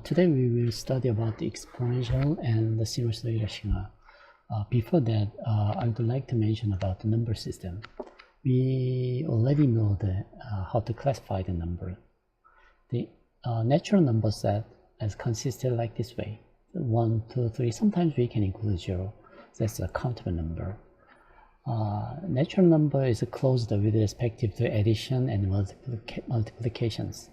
Today we will study about the exponential and the sinusoidal signal. Before that, I would like to mention about the number system. We already know how to classify the number. The natural number set is consisted like this way: 1, 2, 3. Sometimes we can include 0. That's a countable number. Natural number is closed with respect to addition and multiplications,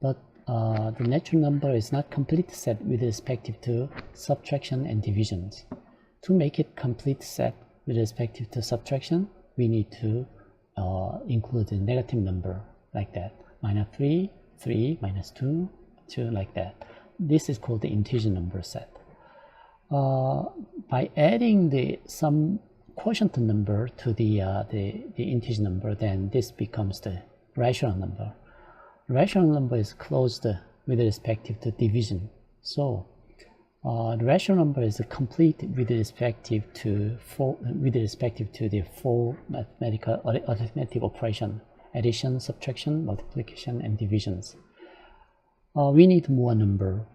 but the natural number is not complete set with respect to subtraction and divisions. To make it complete set with respect to subtraction, we need to include a negative number like that. -3, 3, -2, 2, like that. This is called the integer number set. By adding some quotient number to the integer number, then this becomes the rational number. Rational number is closed with respect to division. So the rational number is complete with respect to the four mathematical arithmetic operation: addition, subtraction, multiplication, and divisions. We need more number.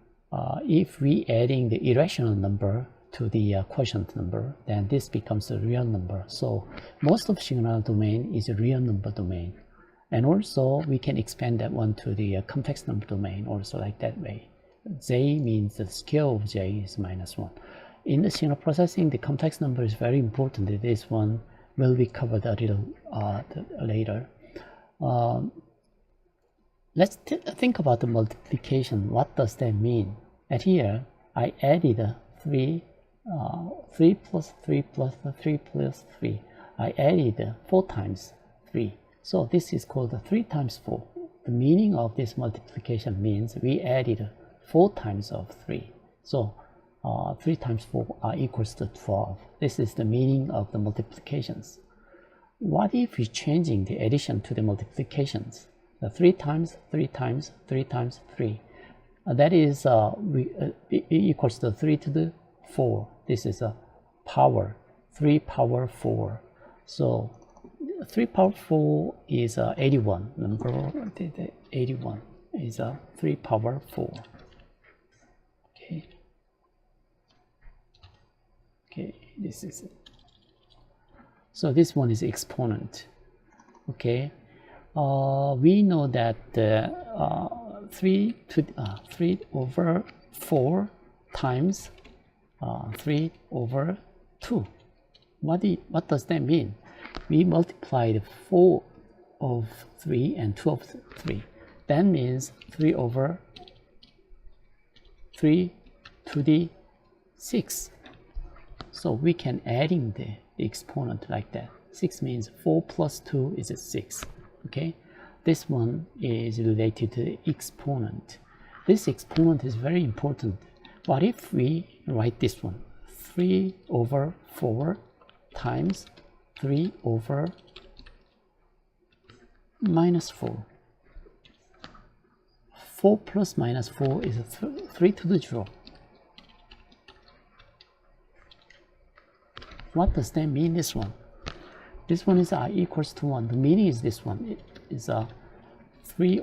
If we adding the irrational number to the quotient number, then this becomes a real number. So most of signal domain is a real number domain. And also we can expand that one to the complex number domain also like that way. J means the scale of J is -1. In the signal processing, the complex number is very important. This one will be covered a little later. Let's think about the multiplication. What does that mean? At here, I added 3 plus 3 plus 3 plus 3. I added 4 times 3. So this is called 3 times 4. The meaning of this multiplication means we added 4 times of 3. So 3 times 4 equals to 12. This is the meaning of the multiplications. What if we're changing the addition to the multiplications? The 3 times 3 times 3 times 3. That is equals to 3 to the 4. This is a power, 3 power 4. So 3 power 4 is 81. Number 81 is 3 power 4. Okay, this is it. So this one is exponent. Okay, we know that 3 over 4 times 3 over 2. What does that mean? We multiplied 4 of 3 and 2 of 3. That means 3 over 3 to the 6. So we can adding the exponent like that. 6 means 4 plus 2 is 6. Okay, this one is related to the exponent. This exponent is very important. What if we write this one? 3 over 4 times 3 over -4. 4 plus -4 is 3 to the 0. What does that mean, this one? This one is equals to 1. The meaning is this one. It is 3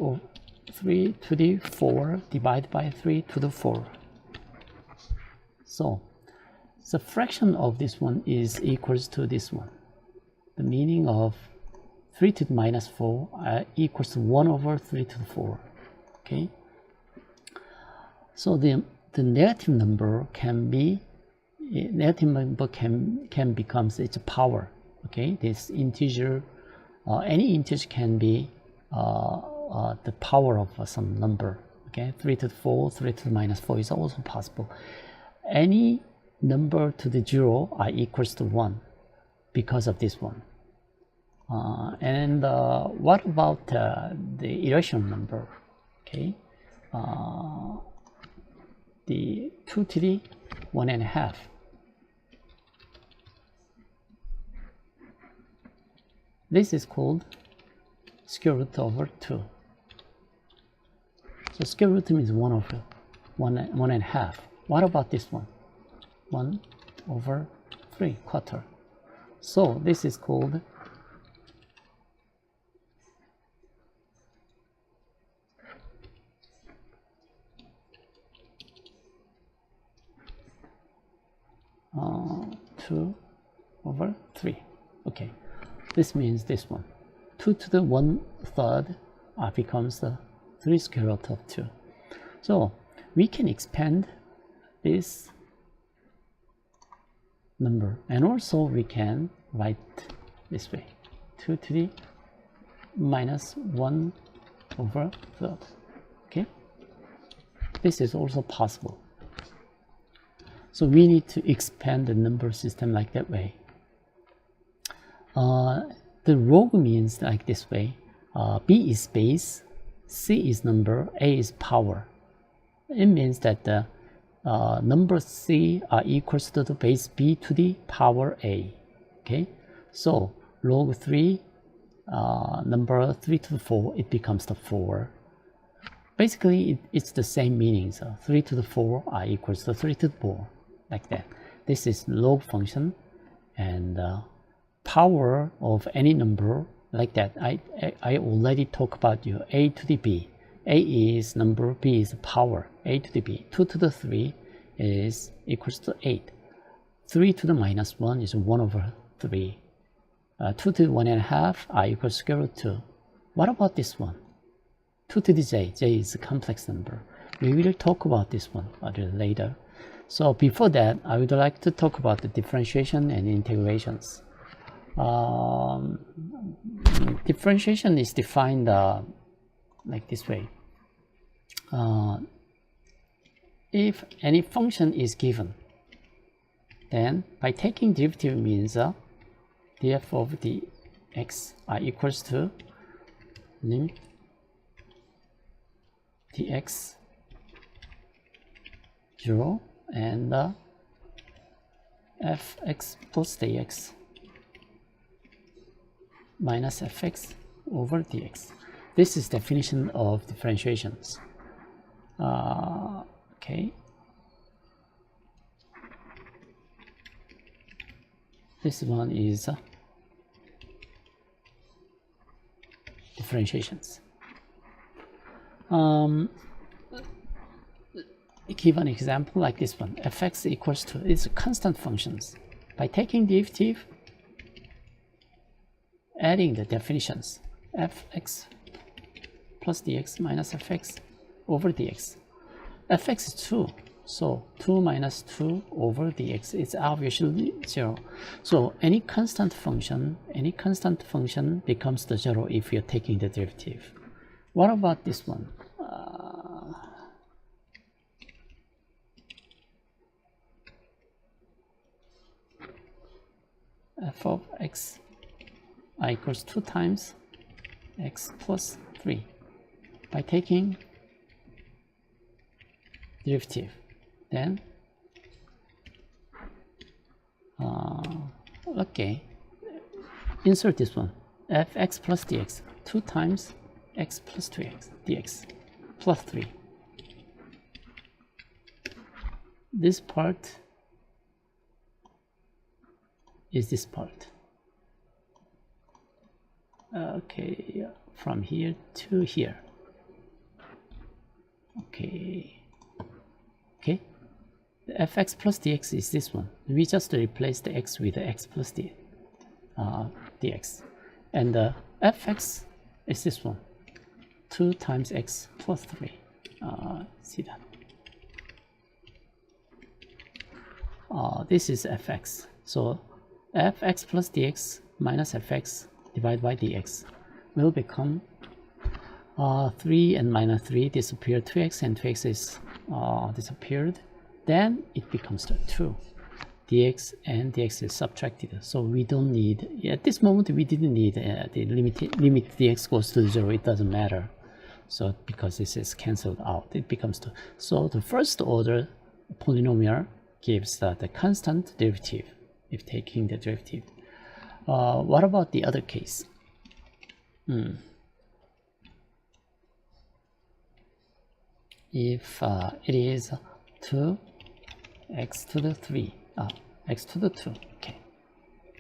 to the 4 divided by 3 to the 4. So the fraction of this one is equals to this one. The meaning of 3 to the -4 equals to 1 over 3 to the 4. Okay. So the negative number can be becomes its power. Okay, this integer, any integer can be the power of some number. Okay, 3 to the 4, 3 to the -4 is also possible. Any number to the 0 equals to 1 because of this one. And what about the irrational number? Okay, the 2 to the 1.5. This is called square root over 2. So square root means 1 over 1.5. What about this one? 1 over 3 quarter. So this is called 2 over 3. Okay, this means this one. 2 to the 1/3 becomes the 3 square root of 2. So we can expand this number, and also we can write this way, 2 to the minus 1 over 3rd. Okay, this is also possible. So we need to expand the number system like that way. The log means like this way. B is base, C is number, A is power. It means that the number C are equals to the base B to the power A. Okay, so log 3, number 3 to the 4, it becomes the 4. Basically, it's the same meaning. So 3 to the 4 are equals to 3 to the 4, like that. This is log function, and power of any number like that. I already talked about you A to the B. A is number, B is power, A to the B. 2 to the 3 is equals to 8. 3 to the minus 1 is 1 over 3. 2 to the 1.5 are equals to square root 2. What about this one? 2 to the j. J is a complex number. We will talk about this one a little later. So before that, I would like to talk about the differentiation and integrations. Differentiation is defined like this way. If any function is given, then by taking derivative means df of the x are equals to lim dx 0 and fx plus dx minus fx over dx. This is definition of differentiations. Okay. This one is differentiations. Give an example like this one. Fx equals to, it's constant functions. By taking derivative, adding the definitions, fx plus dx minus fx over dx. Fx is 2, so 2 minus 2 over dx is obviously 0. So any constant function becomes the 0 if you're taking the derivative. What about this one? F of x equals 2 times x plus 3. By taking derivative, then okay, insert this one, fx plus dx, 2 times x plus 2x dx plus 3. This part is this part. Okay, from here to here. Okay, the fx plus dx is this one. We just replace the x with the x plus dx, and the fx is this one, 2 times x plus 3. See that? This is fx. So fx plus dx minus fx divided by dx will become 3 and minus 3 disappear, 2x and 2x is disappeared. Then it becomes the 2. Dx and dx is subtracted. So we don't need, at this moment we didn't need the limit dx goes to 0, it doesn't matter. So because this is cancelled out, it becomes 2. So the first order polynomial gives the constant derivative if taking the derivative. What about the other case? If it is 2x to the 3, x to the 2, okay.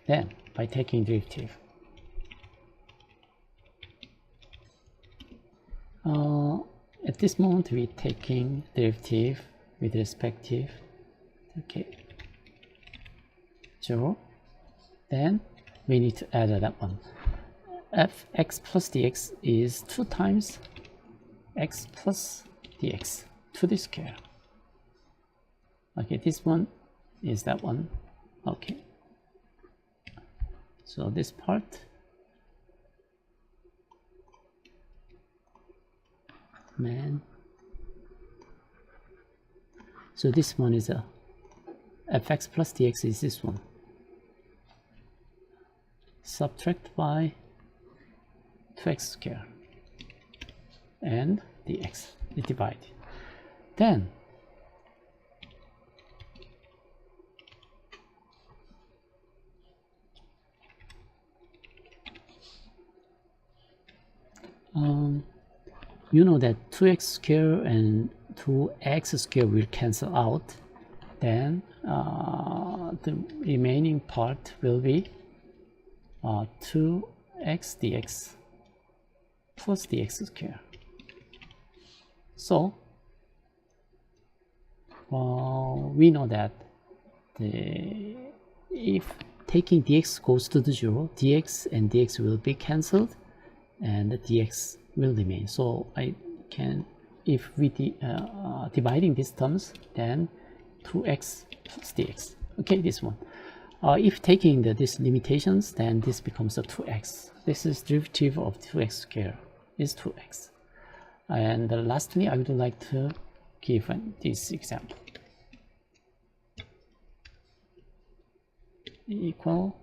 Then by taking derivative, at this moment we're taking derivative with respective, okay, 0, then we need to add that one. Fx plus dx is 2 times x plus dx to the square. Okay, this one is that one. Okay, so this part, so this one is a fx plus dx is this one. Subtract by 2x squared and dx is divided. Then you know that 2x squared and 2x squared will cancel out. Then the remaining part will be 2x dx plus dx squared. So we know that if taking dx goes to the 0, dx and dx will be cancelled and the dx will remain. So I can, if we dividing these terms, then 2x plus dx. Okay, this one. If taking these limitations, then this becomes a 2x. This is derivative of 2x squared is 2x. And lastly, I would like to give this example. Equal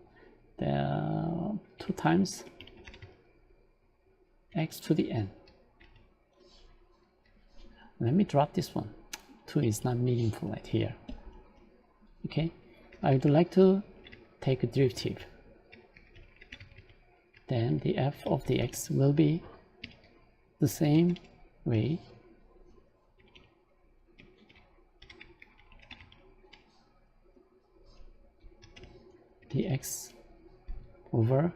the 2 times x to the n. Let me drop this one. 2 is not meaningful right here. Okay, I would like to take a derivative. Then the f of the x will be the same way. Dx over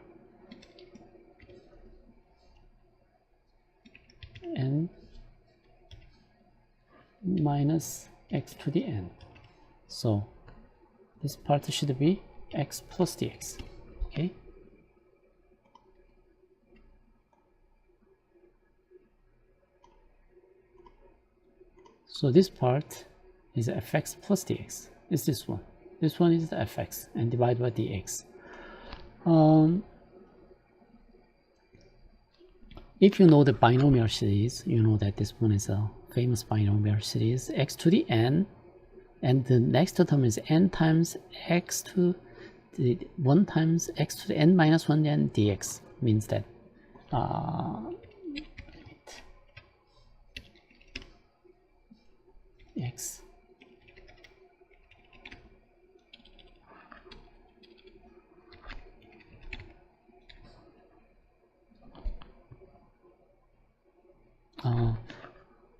n minus x to the n. So this part should be x plus dx. Okay. So this part is fx plus dx. Is this one. This one is the fx and divided by dx. If you know the binomial series, you know that this one is a famous binomial series, x to the n, and the next term is n times x to the 1 times x to the n minus 1 and dx. Means that x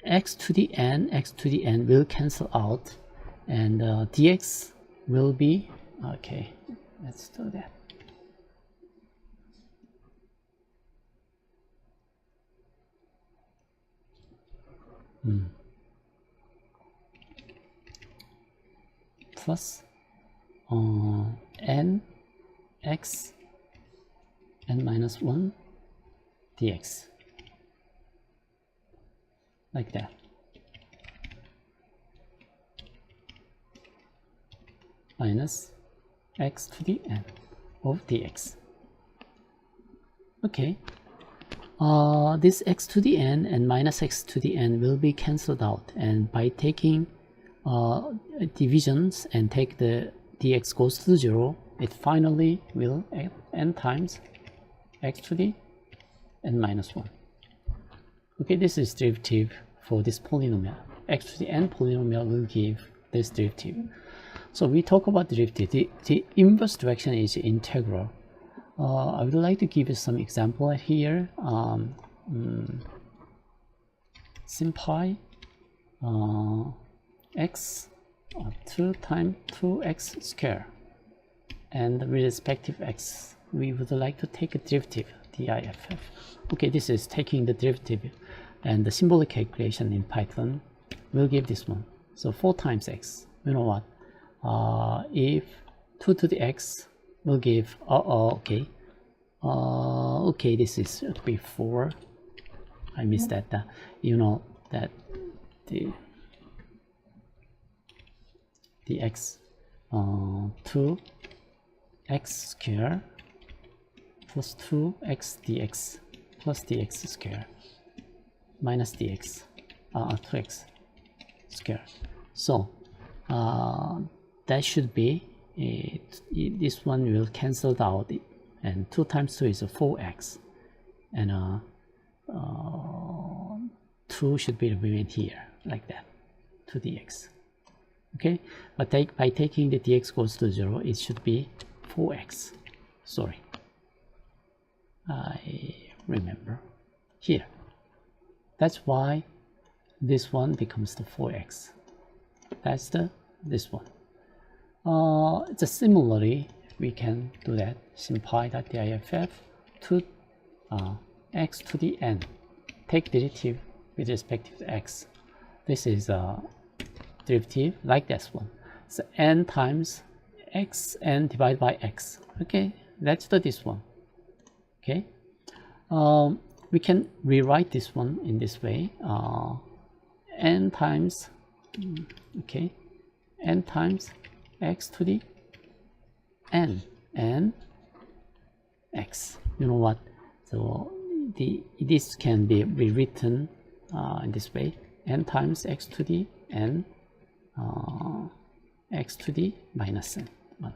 x to the n will cancel out, and dx will be, okay, let's do that. Plus n x n minus 1 dx, like that. Minus x to the n of dx. Okay, this x to the n and minus x to the n will be cancelled out, and by taking divisions and take the dx goes to 0, it finally will n times x to the n minus 1. Okay, this is derivative for this polynomial. X to the n polynomial will give this derivative. So we talk about derivative. The inverse direction is integral. I would like to give you some example here. Sin pi x 2 times 2x squared, and with respective x, we would like to take a derivative, diff. Okay, this is taking the derivative, and the symbolic calculation in Python will give this one. So 4 times x. You know what? If 2 to the x will give, okay, okay, this is before, I missed that, you know that the x 2x square plus 2x dx plus dx square minus dx 2x square. So that should be this one will cancel out, and 2 times 2 is 4x, and 2 should be removed here like that, 2 dx. Okay, but by taking the dx goes to 0, it should be 4x. Sorry, I remember here. That's why this one becomes the 4x. That's this one. Just similarly, we can do that. Simplify.diff to x to the n. Take derivative with respect to x. This is a derivative like this one. So n times x n divided by x. Okay, that's this one. Okay, we can rewrite this one in this way. N times, okay, n times x to the n x. You know what? So this can be rewritten in this way: n times x to the n x to the minus 1.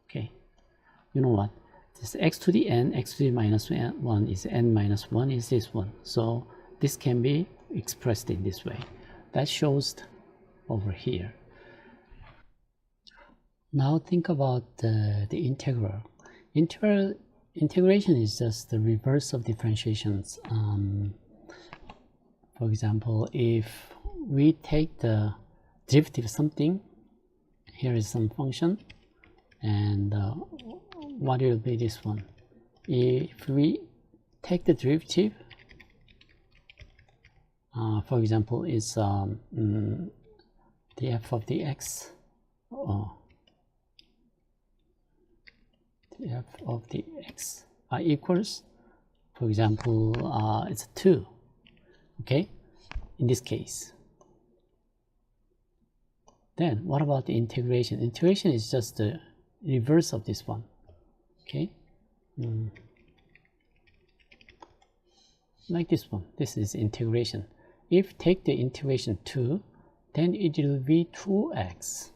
Okay, you know what? This x to the n, x to the minus 1 is n minus 1 is this one. So this can be expressed in this way. That shows over here. Now think about the integral. Integration is just the reverse of differentiations. For example, if we take the derivative of something, here is some function, and what will be this one? If we take the derivative, for example, is the f of the x, the f of the x equals, for example, it's 2. Okay, in this case. Then what about the integration? Integration is just the reverse of this one. Okay, like this one. This is integration. If take the integration 2, then it will be 2x.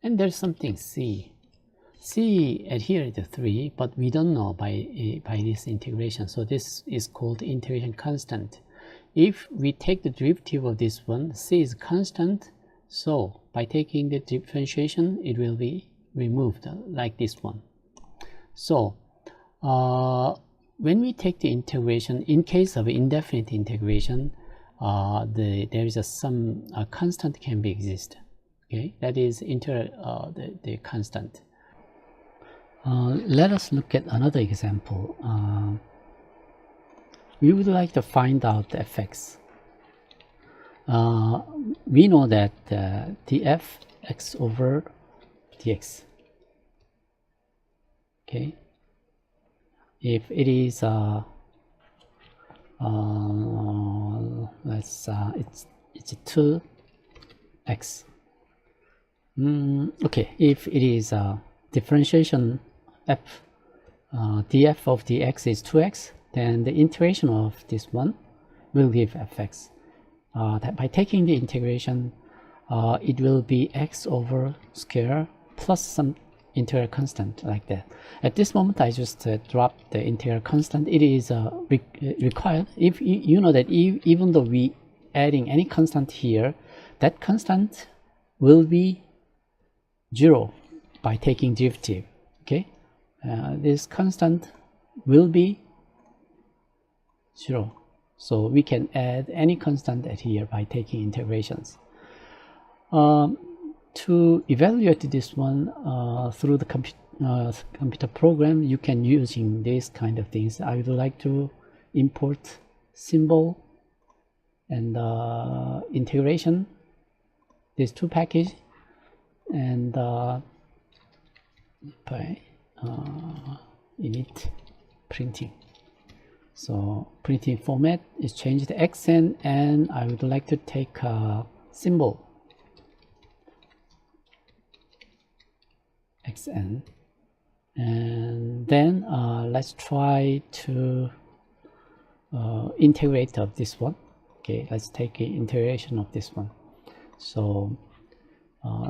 And there's something c. C adhere to 3, but we don't know by this integration. So this is called integration constant. If we take the derivative of this one, c is constant. So by taking the differentiation, it will be removed like this one. So when we take the integration, in case of indefinite integration, there is some constant can be exist. Okay, that is the constant. Let us look at another example. We would like to find out the fx. We know that df x over dx. Okay, if it is it's 2x. Okay, if it is differentiation f df of dx is 2x, then the integration of this one will give fx. That by taking the integration, it will be x over square plus some integral constant like that. At this moment, I just dropped the integral constant. It is required. If you know that even though we adding any constant here, that constant will be 0 by taking derivative. Okay, this constant will be 0. So we can add any constant at here by taking integrations. To evaluate this one through the computer program, you can using this kind of things. I would like to import symbol and integration these two packages and by init printing. So printing format is changed to xn, and I would like to take a symbol xn, and then let's try to integrate of this one. Okay, let's take an integration of this one. So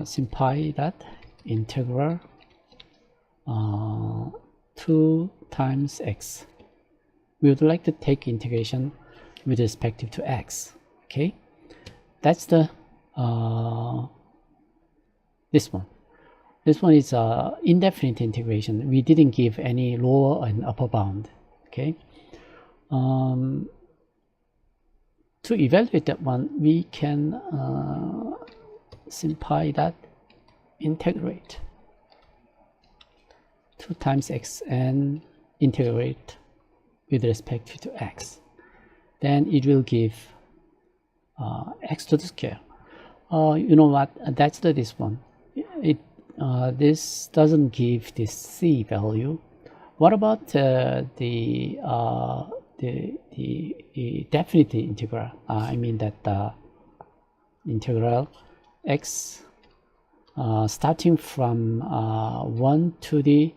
simply that integral 2 times x. We would like to take integration with respect to x. Okay, that's the this one. This one is indefinite integration. We didn't give any lower and upper bound. Okay. To evaluate that one, we can simply that integrate 2 times x and integrate with respect to x. Then it will give x to the square. You know what? That's this one. This doesn't give this c value. What about the definite integral? I mean that integral x starting from 1 to the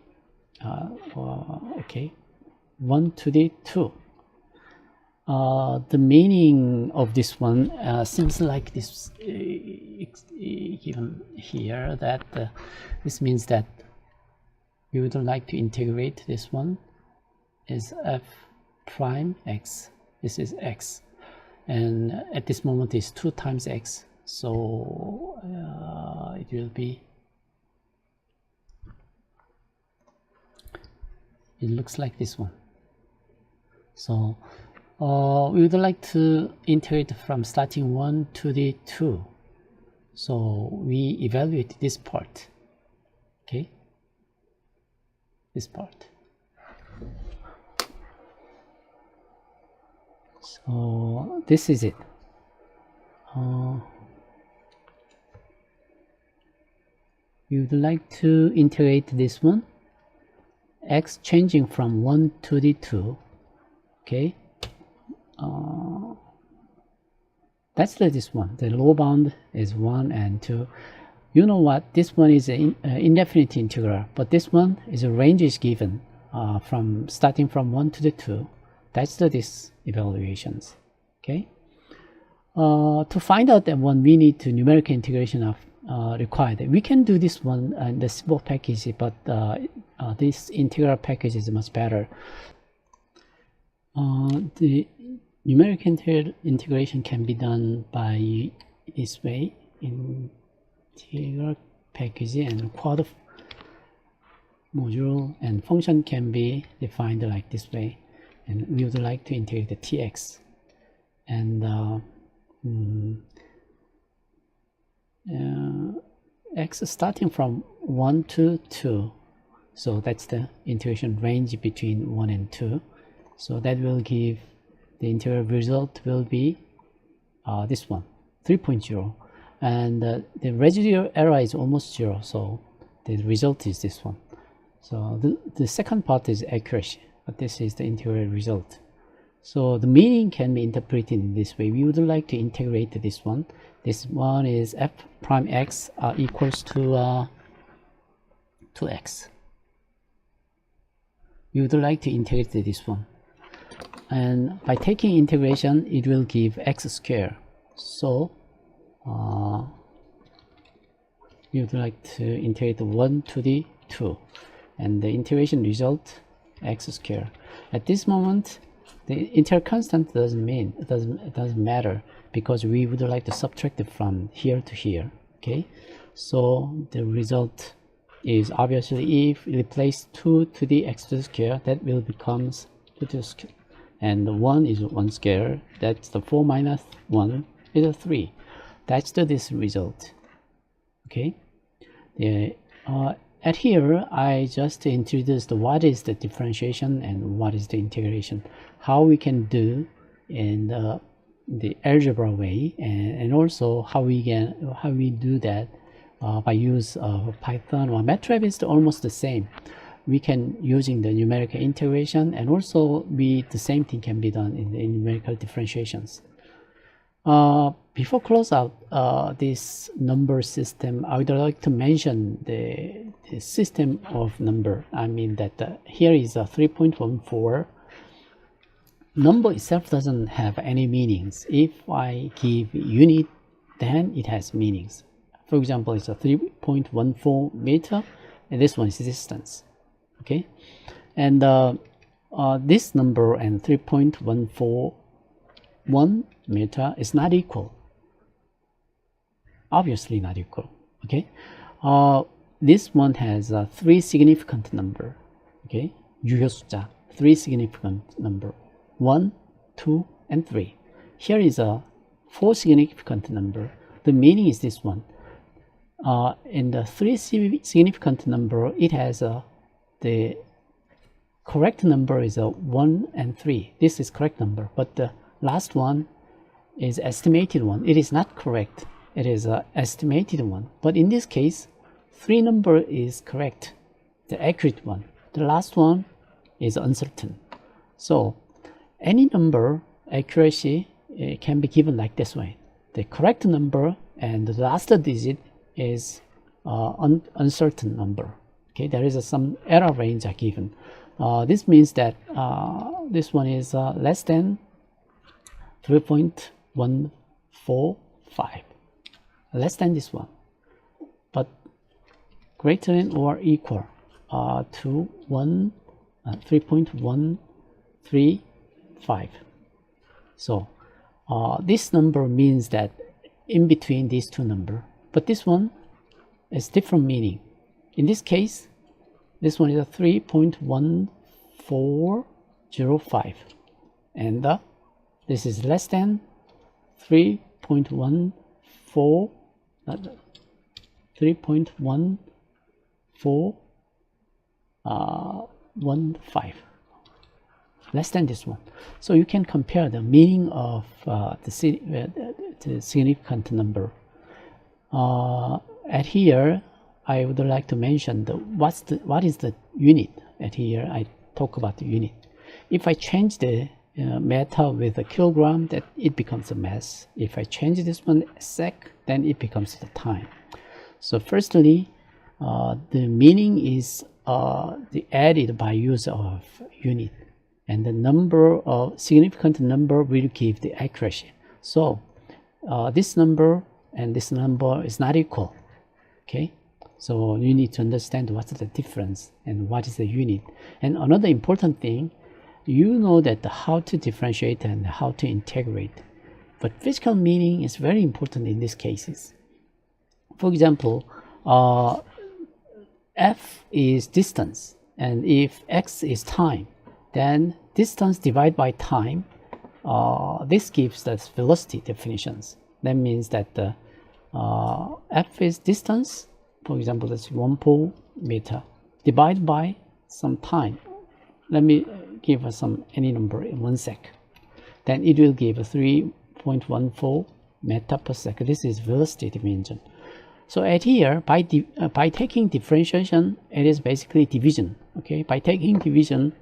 1 to the 2. The meaning of this one seems like this given here, that this means that we would like to integrate this one is f prime x. This is x, and at this moment is 2 times x, so it will be, it looks like this one. So we would like to integrate from starting 1 to the 2. So we evaluate this part. Okay, this part. So this is it. We would like to integrate this one, x changing from 1 to the 2. Okay, that's this one. The lower bound is 1 and 2. You know what? This one is an indefinite integral, but this one is a range is given from starting from 1 to the 2. That's this evaluations. Okay. To find out that one, we need to numerical integration of required. We can do this one in the symbol package, but this integral package is much better. The numerical integration can be done by this way: integral package and quad module, and function can be defined like this way. And we would like to integrate the tx, and x starting from 1 to 2. So that's the integration range between 1 and 2. So that will give the integral result will be this one, 3.0, and the residual error is almost 0. So the result is this one. So the second part is accuracy, but this is the integral result. So the meaning can be interpreted in this way. We would like to integrate this one. This one is f prime x equals to 2x. We would like to integrate this one, and by taking integration, it will give x squared. So we would like to integrate 1 to the 2, and the integration result x squared. At this moment, the integral constant doesn't matter, because we would like to subtract it from here to here. Okay, so the result is obviously, if we replace 2 to the x to the square, that will becomes 2 to the square, and 1 is 1 square. That's the 4 minus 1 is a 3. That's this result. Okay, at here I just introduced what is the differentiation and what is the integration, how we can do in the the algebra way, and also how we do that by use of Python or MATLAB is almost the same. We can using the numerical integration, and also the same thing can be done in the numerical differentiations. Before close out this number system, I would like to mention the system of number. I mean that here is a 3.14. Number itself doesn't have any meanings. If I give unit, then it has meanings. For example, it's a 3.14 meter, and this one is distance. Okay, and this number and 3.141 meter is not equal. Obviously not equal. Okay, this one has a 3 significant number. Okay, 유효 숫자, 3 significant number. 1, 2, and 3. Here is a 4 significant number. The meaning is this one. In the 3 significant number, it has the correct number is 1 and 3. This is correct number, but the last one is estimated one. It is not correct. It is an estimated one. But in this case, 3 number is correct, the accurate one. The last one is uncertain. So any number accuracy can be given like this way. The correct number and the last digit is uncertain number. Okay, there is some error range are given. This means that this one is less than 3.145, less than this one, but greater than or equal to 3.135. So this number means that in between these two numbers, but this one is different meaning. In this case, this one is a 3.1405, and this is less than 3.1415, less than this one. So you can compare the meaning of the significant number. At here, I would like to mention what is the unit. At here, I talk about the unit. If I change the meter with a kilogram, that it becomes a mass. If I change this one sec, then it becomes the time. So firstly, the meaning is the added by use of unit, and the number of significant number will give the accuracy. So this number and this number is not equal. Okay, so you need to understand what's the difference and what is the unit. And another important thing, you know that how to differentiate and how to integrate, but physical meaning is very important in these cases. For example, f is distance, and if x is time, then distance divided by time, this gives the velocity definitions. That means that the f is distance, for example, that's 1 meter, divided by some time. Let me give any number in 1 sec. Then it will give a 3.14 meter per second. This is velocity dimension. So at here, by taking differentiation, it is basically division. Okay, by taking division,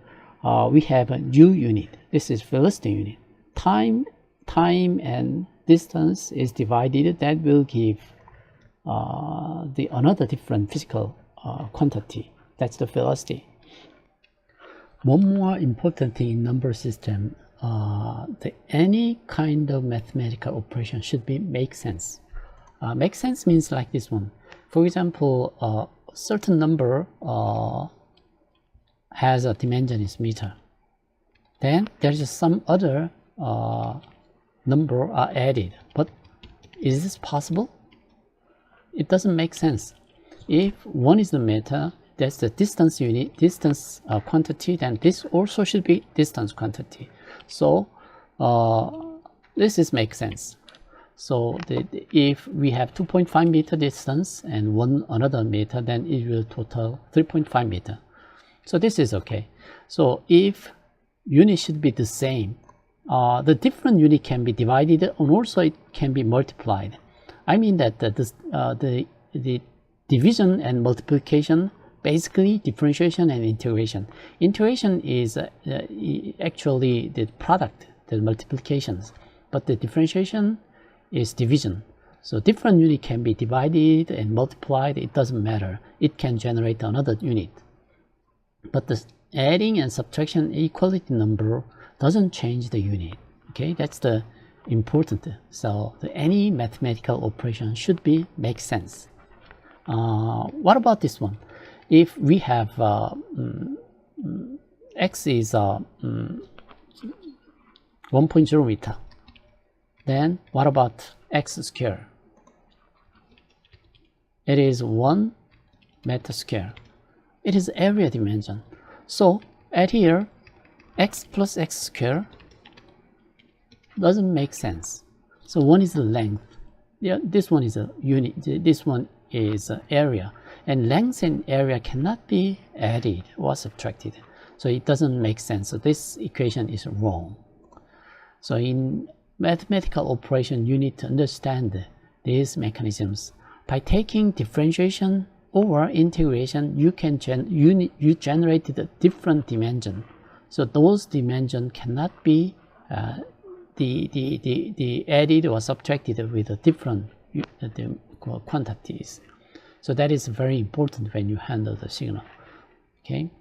we have a new unit. This is velocity unit. Time and distance is divided. That will give another different physical quantity. That's the velocity. One more important thing in number system, any kind of mathematical operation should make sense. Make sense means like this one. For example, a certain number has a dimension is meter. Then there's some other number are added. But is this possible? It doesn't make sense. If one is the meter, that's the distance unit, distance quantity, then this also should be distance quantity. So this makes sense. So if we have 2.5 meter distance and another meter, then it will total 3.5 meter. So this is okay. So if unit should be the same, the different unit can be divided and also it can be multiplied. I mean that the division and multiplication, basically differentiation and integration. Integration is actually the product, the multiplications, but the differentiation is division. So different unit can be divided and multiplied, it doesn't matter. It can generate another unit. But the adding and subtraction equality number doesn't change the unit. Okay, that's the important. So any mathematical operation should make sense. What about this one? If we have x is 1.0 meter, then what about x square? It is 1 meter square. It is area dimension. So at here, x plus x square doesn't make sense. So one is the length. Yeah, this one is a unit. This one is area. And length and area cannot be added or subtracted. So it doesn't make sense. So this equation is wrong. So in mathematical operation, you need to understand these mechanisms. By taking differentiation or integration, you can you generated a different dimension. So those dimensions cannot be the added or subtracted with a different quantities. So that is very important when you handle the signal. Okay.